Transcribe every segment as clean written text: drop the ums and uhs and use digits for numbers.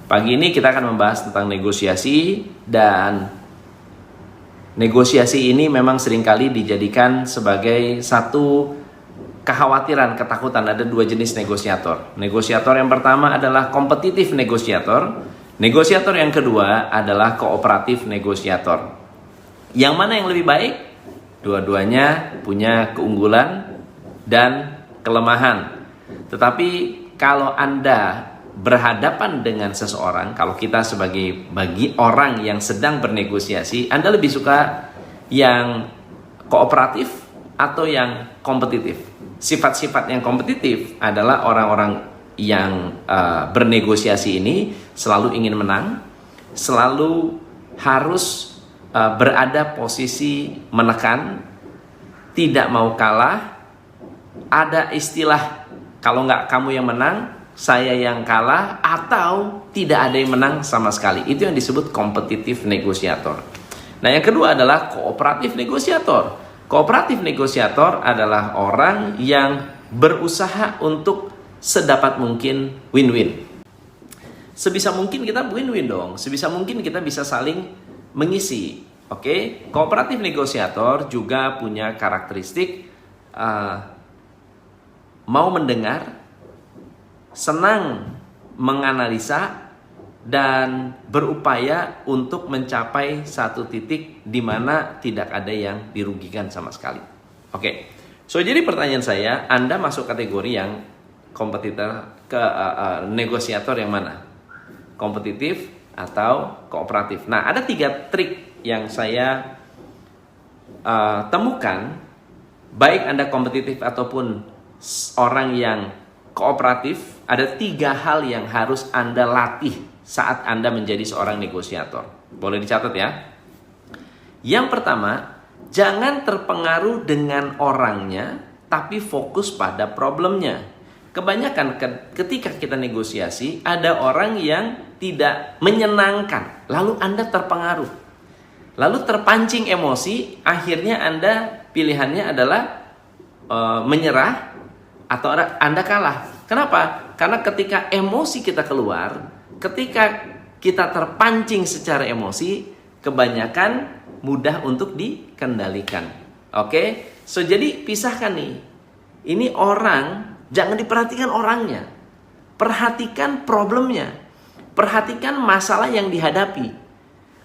Pagi ini kita akan membahas tentang negosiasi, dan negosiasi ini memang seringkali dijadikan sebagai satu kekhawatiran, ketakutan. Ada dua jenis negosiator. Negosiator yang pertama adalah kompetitif negosiator. Negosiator yang kedua adalah kooperatif negosiator. Yang mana yang lebih baik? Dua-duanya punya keunggulan dan kelemahan. Tetapi kalau Anda berhadapan dengan seseorang, kalau kita bagi orang yang sedang bernegosiasi, Anda lebih suka yang kooperatif atau yang kompetitif? Sifat-sifat yang kompetitif adalah orang-orang yang bernegosiasi ini selalu ingin menang, selalu harus berada posisi menekan, tidak mau kalah. Ada istilah, kalau nggak kamu yang menang, saya yang kalah, atau tidak ada yang menang sama sekali. Itu yang disebut kompetitif negosiator. Nah, yang kedua adalah kooperatif negosiator. Kooperatif negosiator adalah orang yang berusaha untuk sedapat mungkin win-win. Sebisa mungkin kita win-win dong. Sebisa mungkin kita bisa saling mengisi. Oke? Kooperatif negosiator juga punya karakteristik mau mendengar, senang menganalisa, dan berupaya untuk mencapai satu titik di mana tidak ada yang dirugikan sama sekali. Oke. So, jadi pertanyaan saya, Anda masuk kategori yang kompetitor negosiator yang mana? Kompetitif atau kooperatif? Nah, ada 3 trik yang saya temukan, baik Anda kompetitif ataupun orang yang kooperatif. Ada 3 hal yang harus Anda latih saat Anda menjadi seorang negosiator. Boleh dicatat ya. Yang pertama, jangan terpengaruh dengan orangnya, tapi fokus pada problemnya. Kebanyakan ketika kita negosiasi, ada orang yang tidak menyenangkan, lalu Anda terpengaruh, lalu terpancing emosi. Akhirnya Anda pilihannya adalah menyerah atau Anda kalah. Kenapa? Karena ketika emosi kita keluar, ketika kita terpancing secara emosi, kebanyakan mudah untuk dikendalikan. Oke? So, jadi pisahkan nih. Ini orang, jangan diperhatikan orangnya. Perhatikan problemnya. Perhatikan masalah yang dihadapi.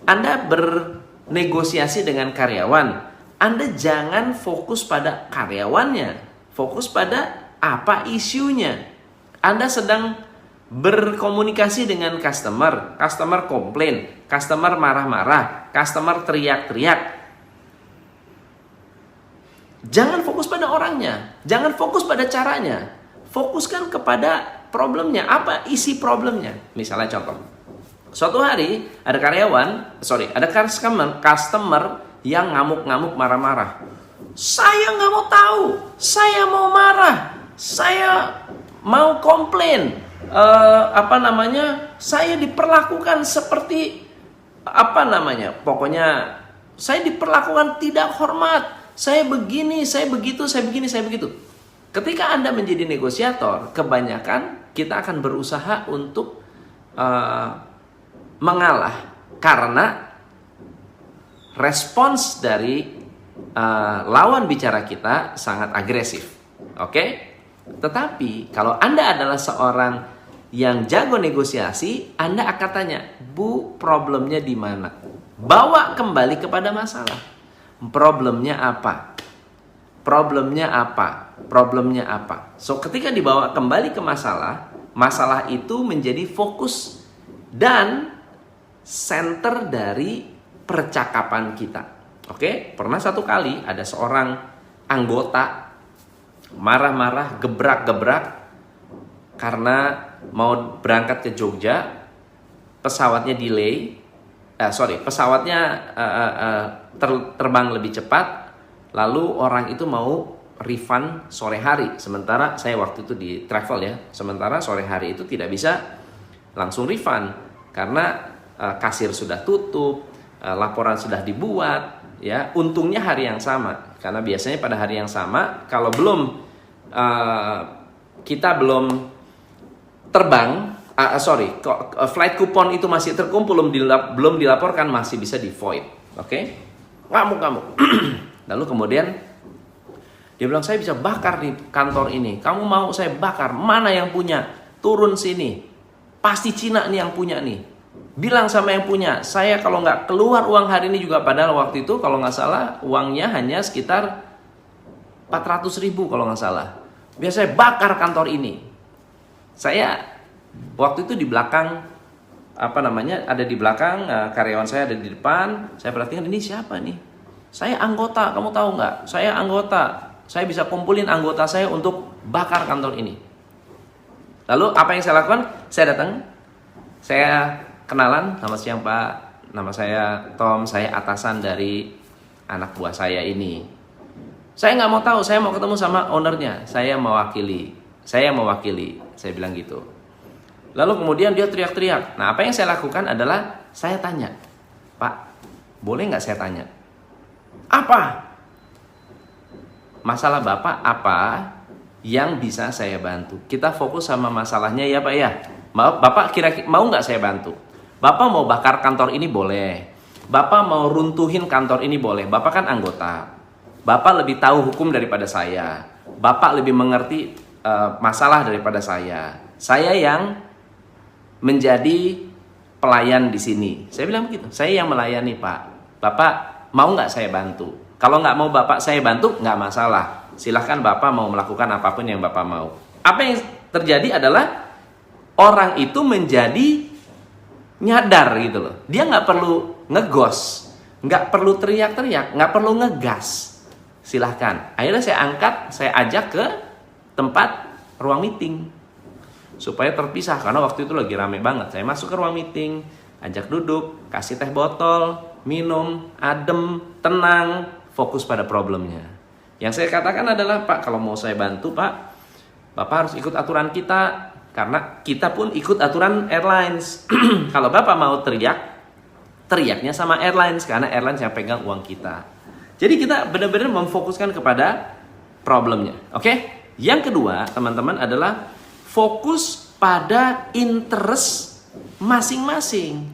Anda bernegosiasi dengan karyawan, Anda jangan fokus pada karyawannya. Fokus pada apa isunya. Anda sedang berkomunikasi dengan customer komplain, customer marah-marah, customer teriak-teriak. Jangan fokus pada orangnya, jangan fokus pada caranya. Fokuskan kepada problemnya, apa isi problemnya. Misalnya contoh, suatu hari ada customer yang ngamuk-ngamuk, marah-marah. Saya nggak mau tahu, saya mau marah, saya mau komplain, saya diperlakukan seperti pokoknya saya diperlakukan tidak hormat, saya begini, saya begitu, saya begini, saya begitu. Ketika Anda menjadi negosiator, kebanyakan kita akan berusaha untuk mengalah karena respons dari lawan bicara kita sangat agresif. Oke? Tetapi kalau Anda adalah seorang yang jago negosiasi, Anda akan tanya, Bu, problemnya di mana? Bawa kembali kepada masalah. Problemnya apa? Problemnya apa? Problemnya apa? So, ketika dibawa kembali ke masalah, masalah itu menjadi fokus dan center dari percakapan kita. Oke? Pernah satu kali ada seorang anggota marah-marah, gebrak-gebrak karena mau berangkat ke Jogja, pesawatnya delay, pesawatnya terbang lebih cepat, lalu orang itu mau refund sore hari, sementara saya waktu itu di travel ya, sementara sore hari itu tidak bisa langsung refund karena kasir sudah tutup, laporan sudah dibuat, ya. Untungnya hari yang sama, karena biasanya pada hari yang sama kalau kita belum terbang flight coupon itu masih terkumpul, belum dilaporkan, masih bisa di void. Oke? Ngamuk. Lalu kemudian dia bilang, saya bisa bakar di kantor ini. Kamu mau saya bakar? Mana yang punya? Turun sini. Pasti Cina nih yang punya nih. Bilang sama yang punya, saya kalau nggak keluar uang hari ini juga, padahal waktu itu kalau nggak salah uangnya hanya sekitar 400.000 kalau nggak salah. Biar saya bakar kantor ini. Saya waktu itu di belakang, ada di belakang, karyawan saya ada di depan. Saya perhatikan, ini siapa nih? Saya anggota, kamu tahu nggak? Saya anggota. Saya bisa kumpulin anggota saya untuk bakar kantor ini. Lalu apa yang saya lakukan? Saya datang, saya kenalan, selamat siang Pak, nama saya Tom, saya atasan dari anak buah saya ini. Saya nggak mau tahu, saya mau ketemu sama ownernya, saya mewakili, saya bilang gitu. Lalu kemudian dia teriak-teriak. Nah, apa yang saya lakukan adalah saya tanya, Pak, boleh nggak saya tanya? Apa? Masalah Bapak apa yang bisa saya bantu? Kita fokus sama masalahnya ya Pak ya. Bapak kira-kira mau nggak saya bantu? Bapak mau bakar kantor ini boleh. Bapak mau runtuhin kantor ini boleh. Bapak kan anggota. Bapak lebih tahu hukum daripada saya. Bapak lebih mengerti masalah daripada saya. Saya yang menjadi pelayan di sini. Saya bilang begitu. Saya yang melayani Pak. Bapak mau nggak saya bantu? Kalau nggak mau Bapak saya bantu, nggak masalah. Silahkan Bapak mau melakukan apapun yang Bapak mau. Apa yang terjadi adalah orang itu menjadi nyadar gitu loh. Dia nggak perlu ngegos, nggak perlu teriak-teriak, nggak perlu ngegas. Silahkan. Akhirnya saya angkat, saya ajak ke tempat ruang meeting supaya terpisah, karena waktu itu lagi rame banget. Saya masuk ke ruang meeting, ajak duduk, kasih teh botol, minum, adem, tenang, fokus pada problemnya. Yang saya katakan adalah, Pak, kalau mau saya bantu Pak, Bapak harus ikut aturan kita. Karena kita pun ikut aturan airlines. Kalau Bapak mau teriaknya sama airlines, karena airlines yang pegang uang kita. Jadi kita benar-benar memfokuskan kepada problemnya. Oke? Yang kedua, teman-teman, adalah fokus pada interest masing-masing.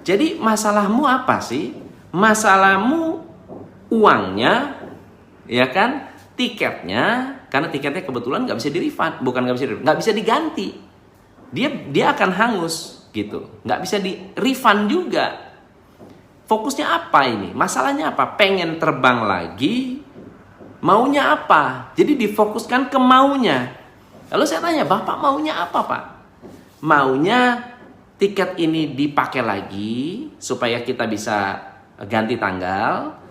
Jadi masalahmu apa sih? Masalahmu uangnya, ya kan? Tiketnya, karena tiketnya kebetulan nggak bisa di-refund, nggak bisa diganti. Dia akan hangus gitu, nggak bisa di-refund juga. Fokusnya apa ini? Masalahnya apa? Pengen terbang lagi, maunya apa? Jadi difokuskan ke maunya. Lalu saya tanya, Bapak maunya apa Pak? Maunya tiket ini dipakai lagi supaya kita bisa ganti tanggal?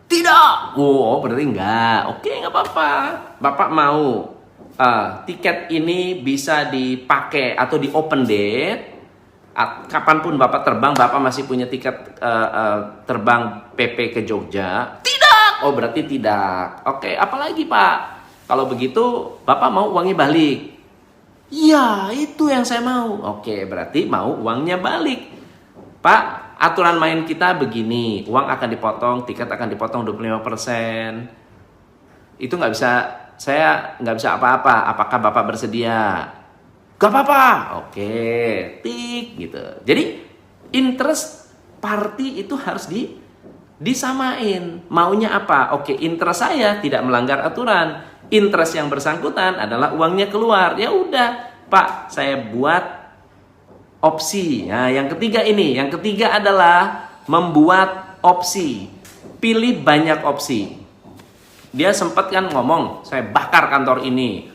Tidak. Oh, berarti enggak. Oke, enggak apa-apa. Bapak mau tiket ini bisa dipakai atau di open date. Kapanpun Bapak terbang, Bapak masih punya tiket terbang PP ke Jogja? Tidak. Oh, berarti tidak. Oke, apalagi Pak? Kalau begitu, Bapak mau uangnya balik? Iya, itu yang saya mau. Oke, berarti mau uangnya balik. Pak, aturan main kita begini, uang akan dipotong, tiket akan dipotong 25%. Itu nggak bisa, saya nggak bisa apa-apa. Apakah Bapak bersedia? Gak apa-apa. Oke, tik gitu. Jadi interest party itu harus disamain. Maunya apa? Oke, interest saya tidak melanggar aturan. Interest yang bersangkutan adalah uangnya keluar. Ya udah, Pak, saya buat opsi. Nah, yang ketiga ini. Yang ketiga adalah membuat opsi. Pilih banyak opsi. Dia sempat kan ngomong, saya bakar kantor ini.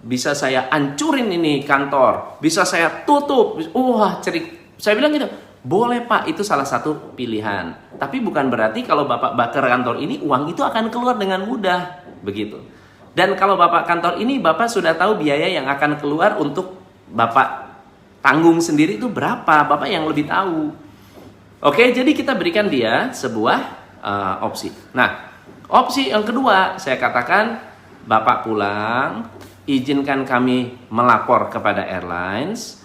Bisa saya hancurin ini kantor. Bisa saya tutup. Wah, cerik. Saya bilang gitu, boleh Pak, itu salah satu pilihan. Tapi bukan berarti kalau Bapak bakar kantor ini, uang itu akan keluar dengan mudah. Begitu. Dan kalau Bapak kantor ini, Bapak sudah tahu biaya yang akan keluar untuk Bapak tanggung sendiri itu berapa, Bapak yang lebih tahu. Oke, jadi kita berikan dia sebuah opsi. Nah, opsi yang kedua, saya katakan, Bapak pulang, izinkan kami melapor kepada airlines.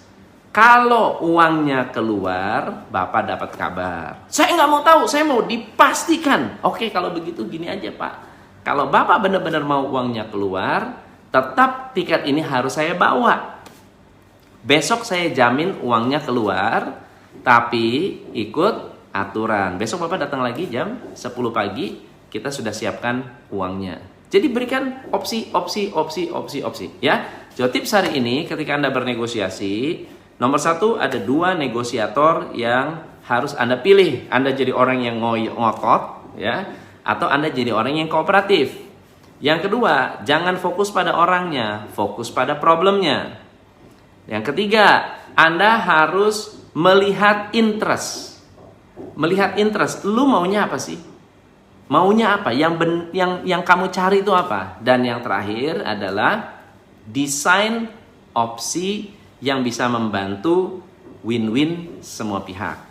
Kalau uangnya keluar, Bapak dapat kabar. Saya nggak mau tahu, saya mau dipastikan. Oke, kalau begitu gini aja Pak. Kalau Bapak benar-benar mau uangnya keluar, tetap tiket ini harus saya bawa. Besok saya jamin uangnya keluar, tapi ikut aturan. Besok Bapak datang lagi jam 10 pagi, kita sudah siapkan uangnya. Jadi berikan opsi ya. Jadi tips hari ini ketika Anda bernegosiasi, nomor 1 ada 2 negosiator yang harus Anda pilih. Anda jadi orang yang ngotot ya, atau Anda jadi orang yang kooperatif. Yang kedua, jangan fokus pada orangnya, fokus pada problemnya. Yang ketiga, Anda harus melihat interest. Melihat interest, lu maunya apa sih? Maunya apa? Yang kamu cari itu apa? Dan yang terakhir adalah desain opsi yang bisa membantu win-win semua pihak.